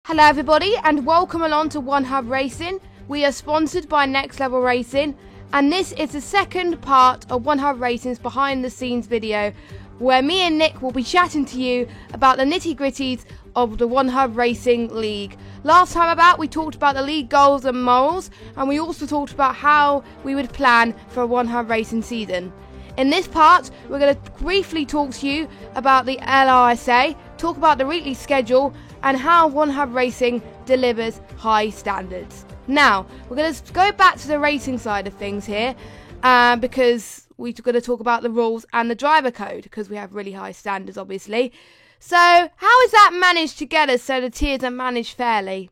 Hello everybody and welcome along to One Hub Racing. We are sponsored by Next Level Racing and this is the second part of One Hub Racing's behind the scenes video where me and Nick will be chatting to you about the nitty gritties of the One Hub Racing League. Last time we talked about the league goals and morals, and we also talked about how we would plan for a One Hub Racing season. In this part, we're going to briefly talk to you about the LRSA, talk about the weekly schedule, and how One Hub Racing delivers high standards. Now, we're going to go back to the racing side of things here, because we're going to talk about the rules and the driver code, because we have really high standards, obviously. So, how is that managed together so the tiers are managed fairly?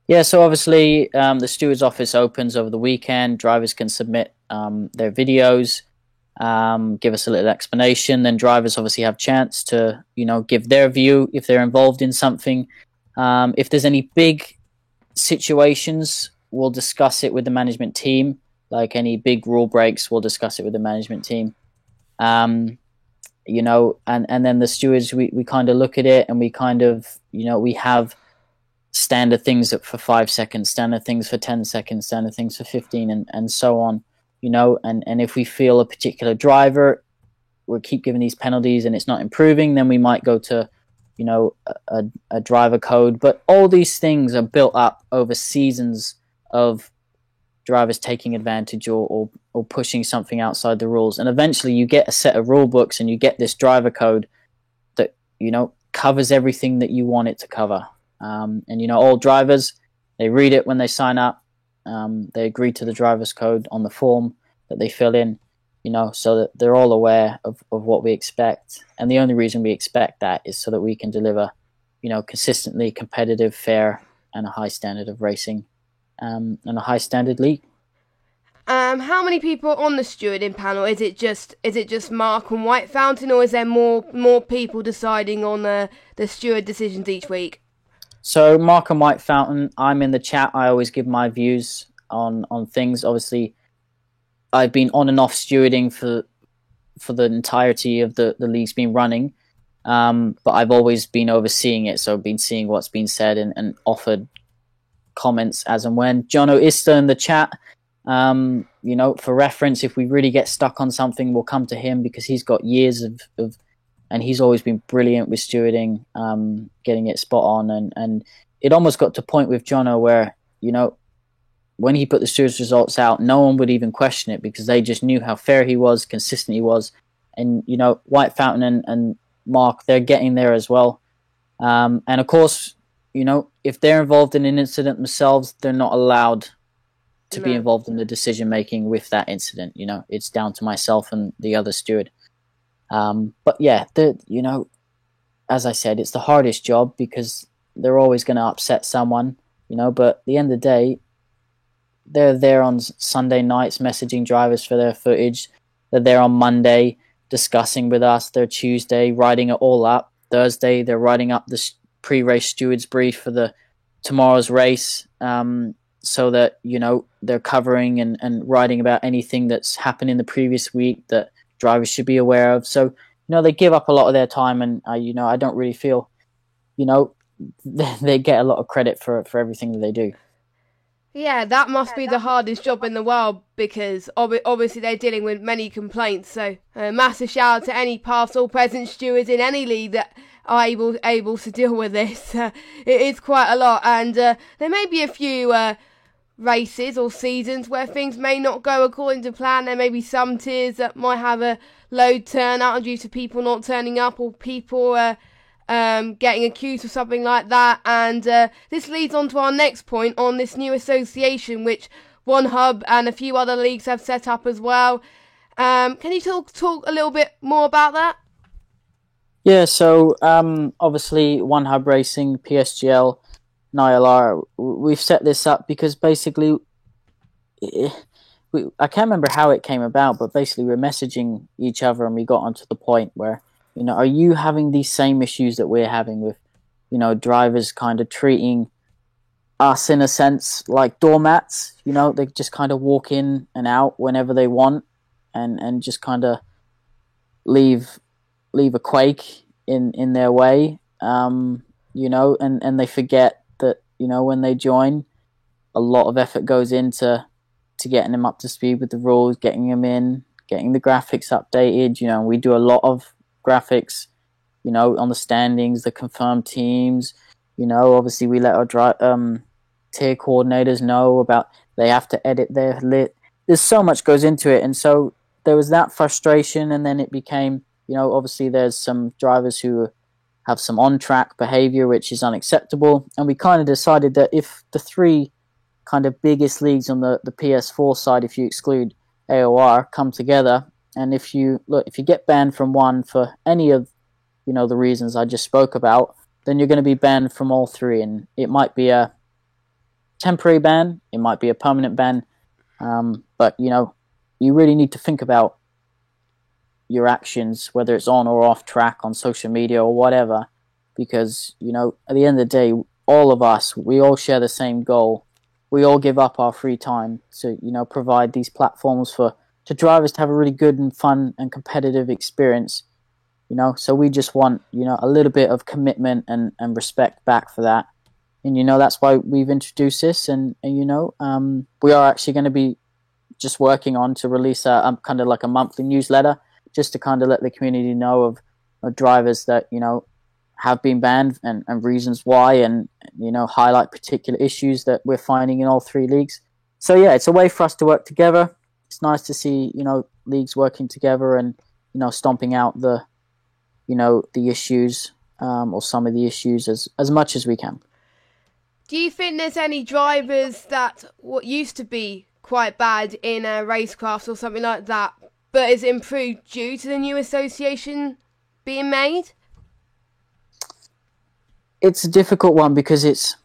Yeah, so obviously the steward's office opens over the weekend. Drivers can submit their videos, give us a little explanation. Then drivers obviously have chance to, give their view if they're involved in something. If there's any big situations, we'll discuss it with the management team. Like any big rule breaks, we'll discuss it with the management team. And then the stewards, we kind of look at it and we kind of, we have standard things for 5 seconds, standard things for 10 seconds, standard things for 15 and so on, and if we feel a particular driver, we'll keep giving these penalties and it's not improving, then we might go to, a driver code. But all these things are built up over seasons of drivers taking advantage or pushing something outside the rules. And eventually you get a set of rule books and you get this driver code that, covers everything that you want it to cover. All drivers, they read it when they sign up. They agree to the driver's code on the form that they fill in, so that they're all aware of what we expect. And the only reason we expect that is so that we can deliver, consistently competitive, fair, and a high standard of racing, and a high standard league. How many people are on the stewarding panel? Is it just Mark and Whitefountain, or is there more people deciding on the steward decisions each week? So Mark and Whitefountain, I'm in the chat. I always give my views on things. Obviously, I've been on and off stewarding for the entirety of the league's been running, but I've always been overseeing it. So I've been seeing what's been said and offered comments as and when. Jono is still in the chat. For reference, if we really get stuck on something, we'll come to him because he's got years of and he's always been brilliant with stewarding, getting it spot on. And it almost got to a point with Jono where, when he put the stewards results out, no one would even question it because they just knew how fair he was, consistent he was. And, Whitefountain and Mark, they're getting there as well. And of course, if they're involved in an incident themselves, they're not allowed to be involved in the decision making with that incident. It's down to myself and the other steward. But yeah, as I said, it's the hardest job because they're always going to upset someone, but at the end of the day, they're there on Sunday nights messaging drivers for their footage. They're there on Monday discussing with us. They're Tuesday writing it all up. Thursday, they're writing up the pre-race stewards brief for tomorrow's race, so that, they're covering and writing about anything that's happened in the previous week that drivers should be aware of. So, they give up a lot of their time and, I don't really feel, they get a lot of credit for everything that they do. Yeah, that must be the hardest job in the world because obviously they're dealing with many complaints. So massive shout out to any past or present stewards in any league that are able to deal with this. It is quite a lot, and there may be a few races or seasons where things may not go according to plan. There may be some tiers that might have a low turnout due to people not turning up or people getting accused of something like that. And this leads on to our next point on this new association which One Hub and a few other leagues have set up as well. Can you talk a little bit more about that? Yeah, so obviously One Hub Racing, PSGL, and ILR, we've set this up because basically, I can't remember how it came about, but basically we're messaging each other and we got onto the point where, are you having these same issues that we're having with, drivers kind of treating us in a sense like doormats? They just kind of walk in and out whenever they want and just kind of leave a quake in their way. and they forget that, when they join, a lot of effort goes into getting them up to speed with the rules, getting them in, getting the graphics updated. We do a lot of graphics, on the standings, the confirmed teams. Obviously we let our tier coordinators know about they have to edit their lit. There's so much goes into it, and so there was that frustration, and then it became, obviously there's some drivers who have some on-track behavior which is unacceptable, and we kind of decided that if the three kind of biggest leagues on the PS4 side, if you exclude AOR, come together, and if you get banned from one for any of the reasons I just spoke about, then you're going to be banned from all three, and it might be a temporary ban, it might be a permanent ban, but you really need to think about your actions, whether it's on or off track, on social media or whatever, because at the end of the day, all of us, we all share the same goal. We all give up our free time to provide these platforms to drivers to have a really good and fun and competitive experience. So we just want a little bit of commitment and respect back for that. And that's why we've introduced this, and we are actually going to be just working on to release a kind of like a monthly newsletter, just to kind of let the community know of drivers that have been banned and reasons why, and highlight particular issues that we're finding in all three leagues. So yeah, it's a way for us to work together. It's nice to see leagues working together and stomping out the issues, or some of the issues as much as we can. Do you think there's any drivers that what used to be quite bad in racecraft or something like that, but is improved due to the new association being made? It's a difficult one because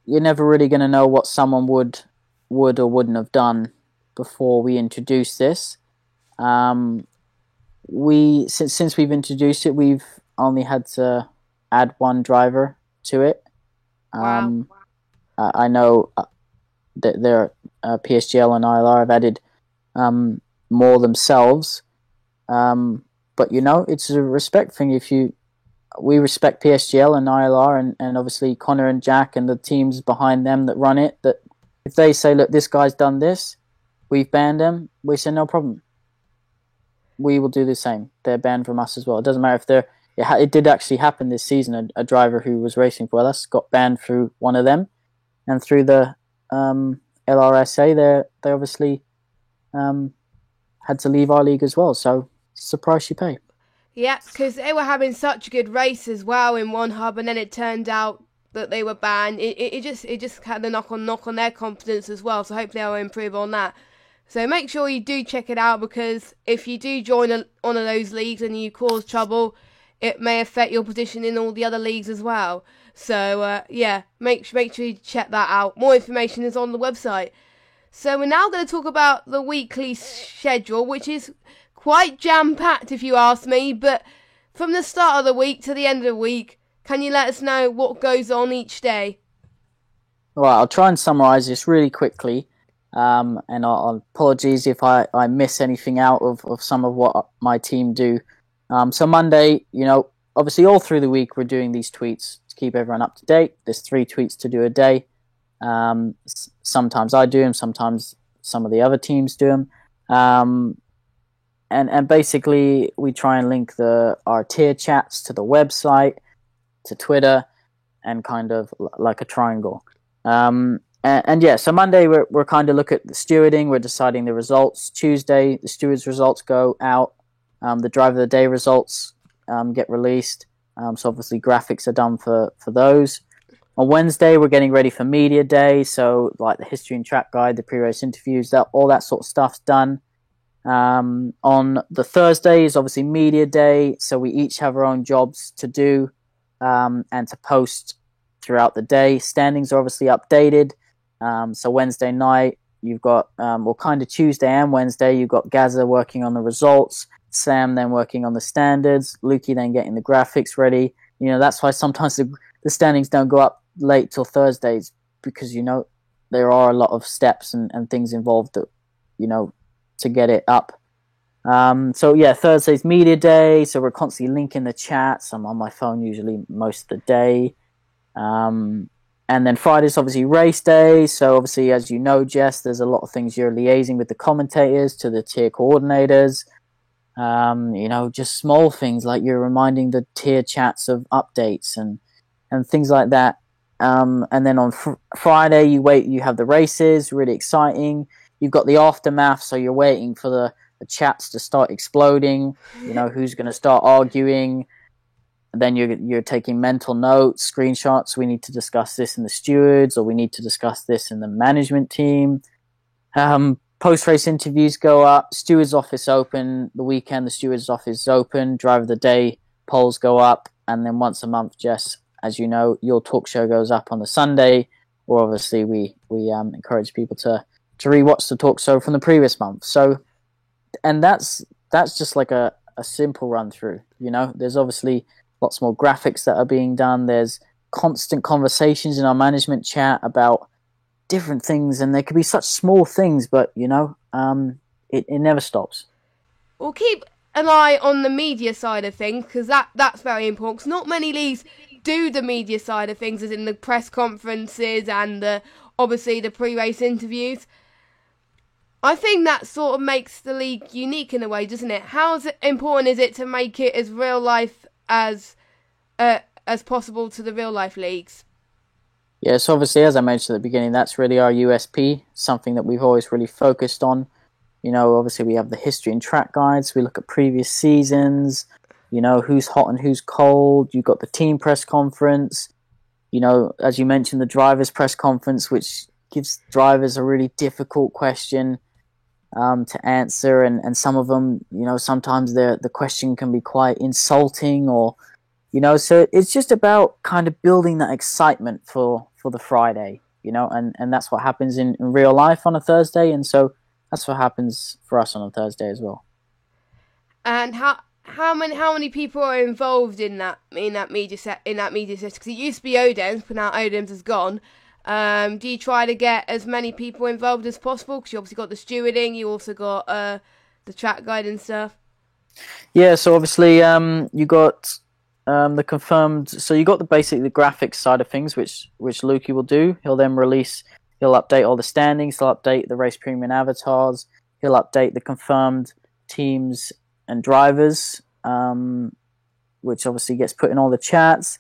you're never really going to know what someone would or wouldn't have done before we introduce this. Since we've introduced it, we've only had to add one driver to it. Wow. I know that their PSGL and ILR have added more themselves, but it's a respect thing. We respect PSGL and ILR, and obviously Connor and Jack and the teams behind them that run it, that if they say, look, this guy's done this, we've banned them, we say no problem. We will do the same. They're banned from us as well. It doesn't matter if it did actually happen this season. A driver who was racing for us got banned through one of them, and through the LRSA, they obviously had to leave our league as well. So it's the price you pay. Yeah, because they were having such a good race as well in one hub, and then it turned out that they were banned. It just had a knock on their confidence as well. So hopefully they'll improve on that. So make sure you do check it out, because if you do join one of those leagues and you cause trouble, it may affect your position in all the other leagues as well. So yeah, make sure you check that out. More information is on the website. So we're now going to talk about the weekly schedule, which is quite jam-packed if you ask me, but from the start of the week to the end of the week, can you let us know what goes on each day? Right, I'll try and summarise this really quickly, and I'll apologies if I miss anything out of some of what my team do. So Monday, obviously all through the week we're doing these tweets to keep everyone up to date. There's 3 tweets to do a day. Sometimes I do them, sometimes some of the other teams do them. And basically we try and link our tier chats to the website, to Twitter, and kind of like a triangle. And yeah, so Monday we're kind of look at the stewarding, we're deciding the results. Tuesday the stewards results go out. The driver of the day results get released. So obviously graphics are done for those. On Wednesday, we're getting ready for media day. So like the history and track guide, the pre-race interviews, all that sort of stuff's done. On the Thursday is obviously media day. So we each have our own jobs to do and to post throughout the day. Standings are obviously updated. So Wednesday night, you've got, kind of Tuesday and Wednesday, you've got Gaza working on the results. Sam then working on the standards, Lukey then getting the graphics ready. That's why sometimes the standings don't go up late till Thursdays, because there are a lot of steps and things involved that to get it up. So yeah, Thursday's media day, so we're constantly linking the chats. I'm on my phone usually most of the day. And then Friday's obviously race day. So obviously, as you know, Jess, there's a lot of things you're liaising with the commentators, to the tier coordinators. Just small things like you're reminding the tier chats of updates and things like that. And then on Friday, you have the races, really exciting. You've got the aftermath, so you're waiting for the chats to start exploding. Who's going to start arguing. Then you're taking mental notes, screenshots. We need to discuss this in the stewards, or we need to discuss this in the management team. Post-race interviews go up. Stewards' office open. The weekend, the stewards' office is open. Driver of the day polls go up. And then once a month, Jess, as you know, your talk show goes up on the Sunday. Or obviously, we encourage people to rewatch the talk show from the previous month. So, and that's just like a simple run through. There's obviously lots more graphics that are being done. There's constant conversations in our management chat about different things, and there could be such small things, but it never stops. We'll keep an eye on the media side of things, because that's very important, because not many leagues do the media side of things, as in the press conferences and obviously the pre-race interviews. I think that sort of makes the league unique in a way, doesn't it? How important is it to make it as real life as possible to the real life leagues? Yes, obviously, as I mentioned at the beginning, that's really our USP, something that we've always really focused on. Obviously we have the history and track guides. We look at previous seasons, who's hot and who's cold. You've got the team press conference, as you mentioned, the drivers press conference, which gives drivers a really difficult question to answer. And some of them, sometimes the question can be quite insulting or, so it's just about kind of building that excitement for the Friday, and that's what happens in real life on a Thursday. And so that's what happens for us on a Thursday as well. And how many people are involved in that media set? Because it used to be Odems, but now Odems has gone. Do you try to get as many people involved as possible? Because you obviously got the stewarding, you also got the track guide and stuff. Yeah, so obviously you got the confirmed. So you got the graphics side of things, which Lukey will do. He'll then release. He'll update all the standings. He'll update the race premium avatars. He'll update the confirmed teams and drivers, which obviously gets put in all the chats.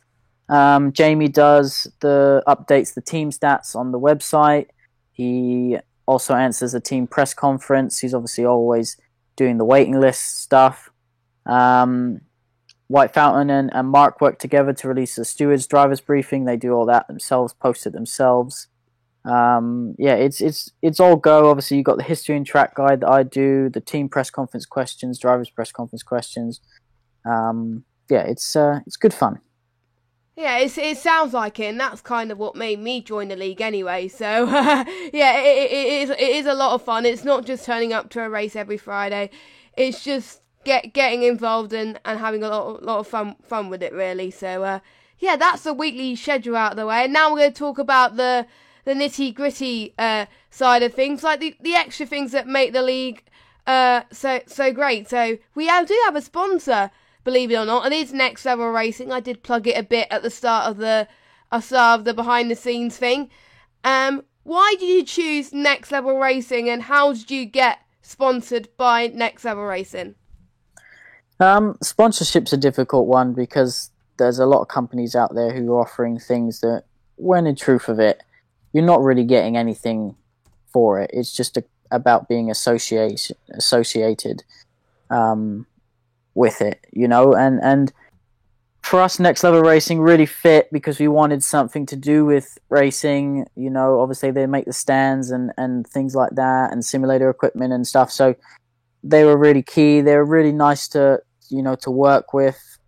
Jamie does updates the team stats on the website. He also answers a team press conference. He's obviously always doing the waiting list stuff. White Fountain and Mark work together to release the stewards drivers briefing. They do all that themselves, post it themselves. It's all go. Obviously, you've got the history and track guide that I do, the team press conference questions, drivers press conference questions. It's good fun. Yeah, it sounds like it, and that's kind of what made me join the league anyway. So, it is a lot of fun. It's not just turning up to a race every Friday. It's just getting involved and having a lot of fun with it, really. So, that's the weekly schedule out of the way. And now we're going to talk about the nitty-gritty side of things, like the extra things that make the league so great. So, we do have a sponsor. Believe it or not, it is Next Level Racing. I did plug it a bit at the start of the behind the scenes thing. Why did you choose Next Level Racing, and how did you get sponsored by Next Level Racing? Sponsorship's a difficult one because there's a lot of companies out there who are offering things that, when in truth of it, you're not really getting anything for it. It's just about being associated with it, and for us, Next Level Racing really fit because we wanted something to do with racing. Obviously they make the stands and things like that, and simulator equipment and stuff, so they were really key. They were really nice to work with.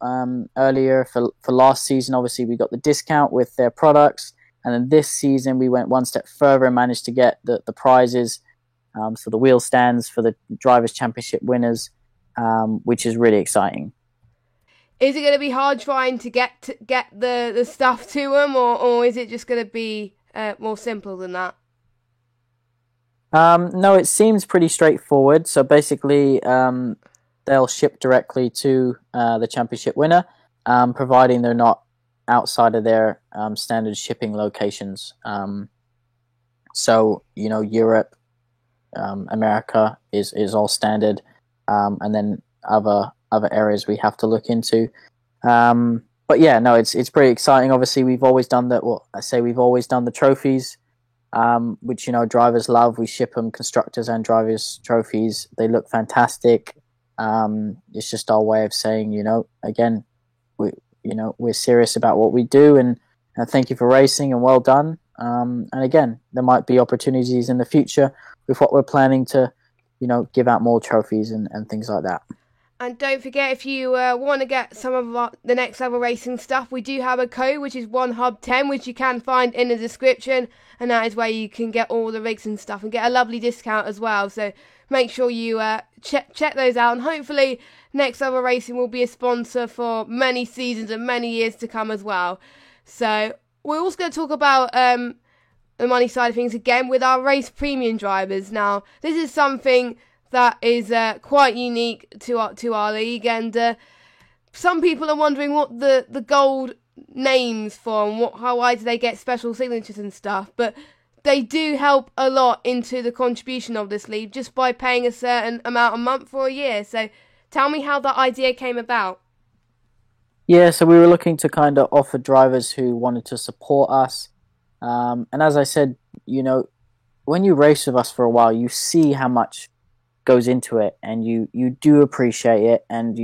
Earlier for last season, obviously we got the discount with their products, and then this season we went one step further and managed to get the prizes, so the wheel stands for the Drivers' Championship winners, which is really exciting. Is it going to be hard trying to get the stuff to them, or is it just going to be more simple than that? No, it seems pretty straightforward. So basically, they'll ship directly to the championship winner, providing they're not outside of their standard shipping locations. So Europe, America is all standard, and then other areas we have to look into. But yeah, no, it's pretty exciting. Obviously, we've always done that. Well, I say we've always done the trophies, which drivers love. We ship them, constructors and drivers trophies. They look fantastic. It's just our way of saying, again, we're serious about what we do, and thank you for racing and well done. And again, there might be opportunities in the future with what we're planning to, give out more trophies and things like that. And don't forget, if you want to get some of the Next Level Racing stuff, we do have a code, which is OneHub10, which you can find in the description. And that is where you can get all the rigs and stuff and get a lovely discount as well. So make sure you check those out. And hopefully Next Level Racing will be a sponsor for many seasons and many years to come as well. So we're also going to talk about the money side of things again with our race premium drivers. Now, this is something that is quite unique to our league, and some people are wondering what the gold names for and why do they get special signatures and stuff, but they do help a lot into the contribution of this league just by paying a certain amount a month for a year. So tell me how that idea came about. Yeah, so we were looking to kind of offer drivers who wanted to support us, and as I said, when you race with us for a while, you see how much goes into it, and you do appreciate it, and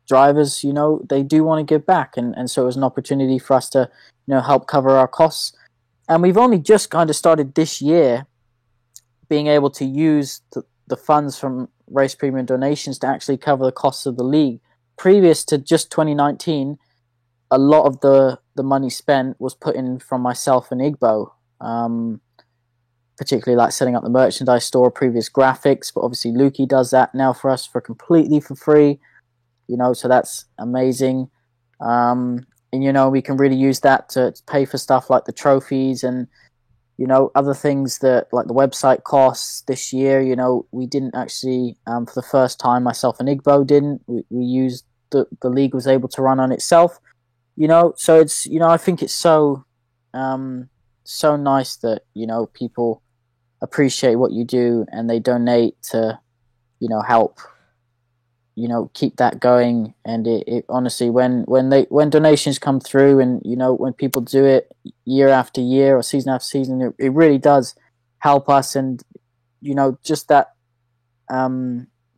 drivers they do want to give back, and so it was an opportunity for us to help cover our costs. And we've only just kind of started this year being able to use the funds from race premium donations to actually cover the costs of the league. Previous to just 2019, a lot of the money spent was put in from myself and Igbo, particularly like setting up the merchandise store, previous graphics, but obviously Lukey does that now for us completely for free, so that's amazing. And we can really use that to pay for stuff like the trophies and other things that like the website costs. This year, we didn't actually for the first time, myself and Igbo didn't, we used the league was able to run on itself, so it's I think it's so nice that people appreciate what you do and they donate to help keep that going. And it honestly, when donations come through and when people do it year after year or season after season, it really does help us. And just that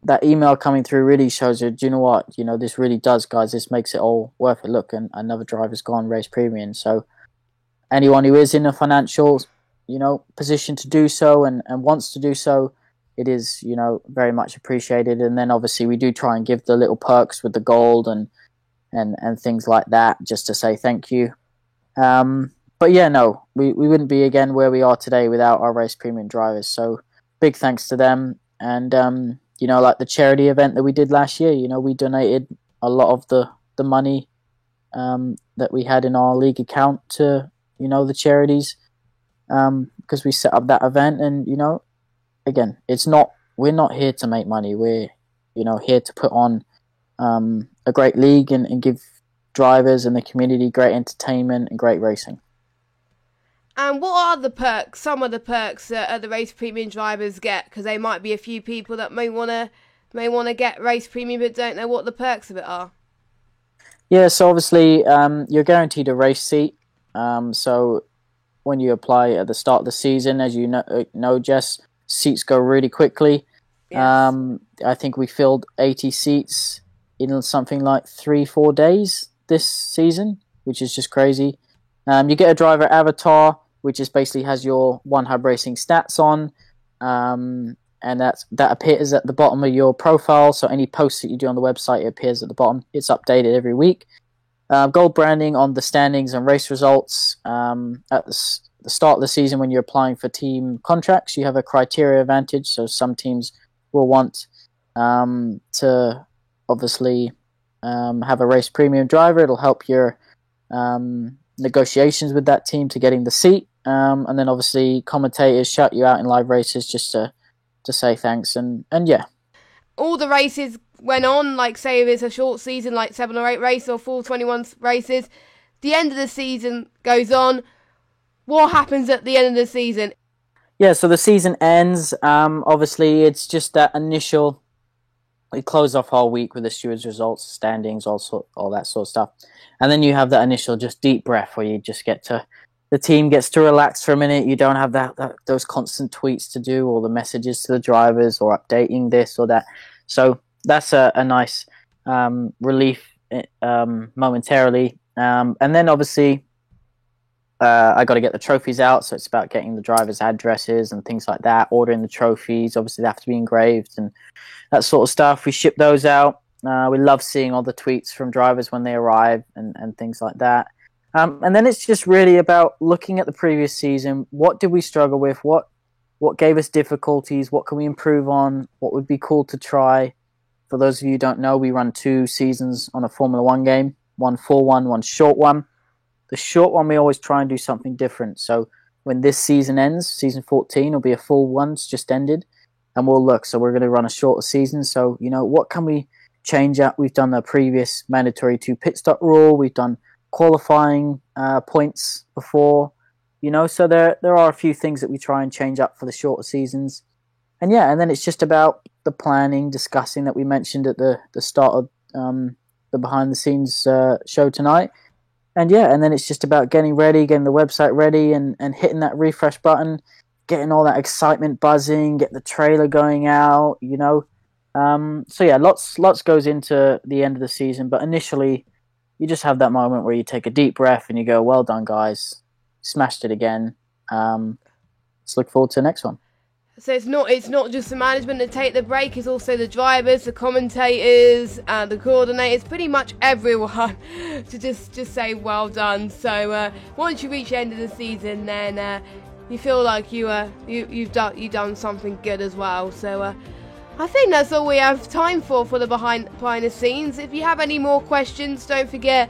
that email coming through really shows you, do you know what, this really does, guys, this makes it all worth it. Look, and another driver's gone race premium. So anyone who is in a financial position to do so and wants to do so, it is very much appreciated. And then obviously we do try and give the little perks with the gold and things like that, just to say thank you. But yeah, no, we wouldn't be again where we are today without our race premium drivers, so big thanks to them. And like the charity event that we did last year, we donated a lot of the money that we had in our league account to the charities, because we set up that event. And again, we're not here to make money. We're here to put on a great league and give drivers and the community great entertainment and great racing. And what are the perks? Some of the perks that the race premium drivers get, because there might be a few people that may want to get race premium but don't know what the perks of it are. Yeah, so obviously you're guaranteed a race seat. So when you apply at the start of the season, as you know, Jess, seats go really quickly. Yes. I think we filled 80 seats in something like 3-4 days this season, which is just crazy. You get a driver avatar, which is basically has your One Hub Racing stats on, and that appears at the bottom of your profile. So any posts that you do on the website, it appears at the bottom. It's updated every week. Gold branding on the standings and race results. At the start of the season, when you're applying for team contracts, you have a criteria advantage. So some teams will want to obviously have a race premium driver. It'll help your negotiations with that team to getting the seat. And then obviously commentators shout you out in live races just to say thanks. And yeah. All the races went on, like say if it's a short season, like 7 or 8 races or full 21 races, the end of the season goes on. What happens at the end of the season? Yeah, so the season ends. Obviously, it's just that initial. We close off whole week with the stewards' results, standings, all that sort of stuff, and then you have that initial just deep breath where you just the team gets to relax for a minute. You don't have those constant tweets to do, or the messages to the drivers, or updating this or that. So that's a nice relief momentarily, and then obviously. I got to get the trophies out, so it's about getting the drivers' addresses and things like that, ordering the trophies. Obviously, they have to be engraved and that sort of stuff. We ship those out. We love seeing all the tweets from drivers when they arrive and things like that. And then it's just really about looking at the previous season. What did we struggle with? What gave us difficulties? What can we improve on? What would be cool to try? For those of you who don't know, we run 2 seasons on a Formula 1 game, one full one short one. The short one, we always try and do something different. So when this season ends, season 14 will be a full one. It's just ended. And we'll look. So we're going to run a shorter season. So, what can we change up? We've done the previous mandatory 2 pit stop rule. We've done qualifying points before. So there are a few things that we try and change up for the shorter seasons. And then it's just about the planning, discussing that we mentioned at the start of the behind the scenes show tonight. And then it's just about getting ready, getting the website ready, and hitting that refresh button, getting all that excitement buzzing, get the trailer going out, lots goes into the end of the season. But initially, you just have that moment where you take a deep breath and you go, well done, guys. Smashed it again. Let's look forward to the next one. So it's not just the management that take the break, it's also the drivers, the commentators, the coordinators, pretty much everyone to just say well done. So once you reach the end of the season, then you feel like you've done something good as well. So I think that's all we have time for the behind the scenes. If you have any more questions, don't forget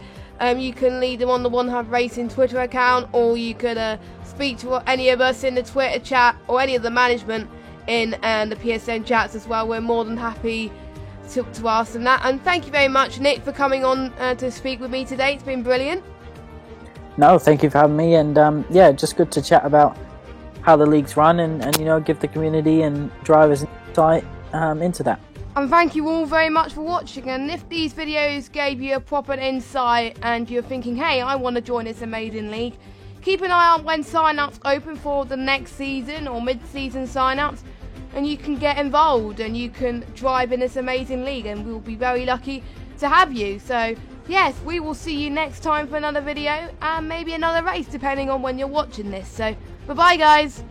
you can leave them on the One Hub Racing Twitter account, or you could speak to any of us in the Twitter chat, or any of the management in the PSN chats as well. We're more than happy to ask them that. And thank you very much, Nick, for coming on to speak with me today. It's been brilliant. No, thank you for having me. And just good to chat about how the leagues run and give the community and drivers insight into that. And thank you all very much for watching. And if these videos gave you a proper insight and you're thinking, hey, I want to join this amazing league, keep an eye out when sign-ups open for the next season or mid-season sign-ups, and you can get involved and you can drive in this amazing league, and we'll be very lucky to have you. So yes, we will see you next time for another video and maybe another race, depending on when you're watching this. So bye bye, guys.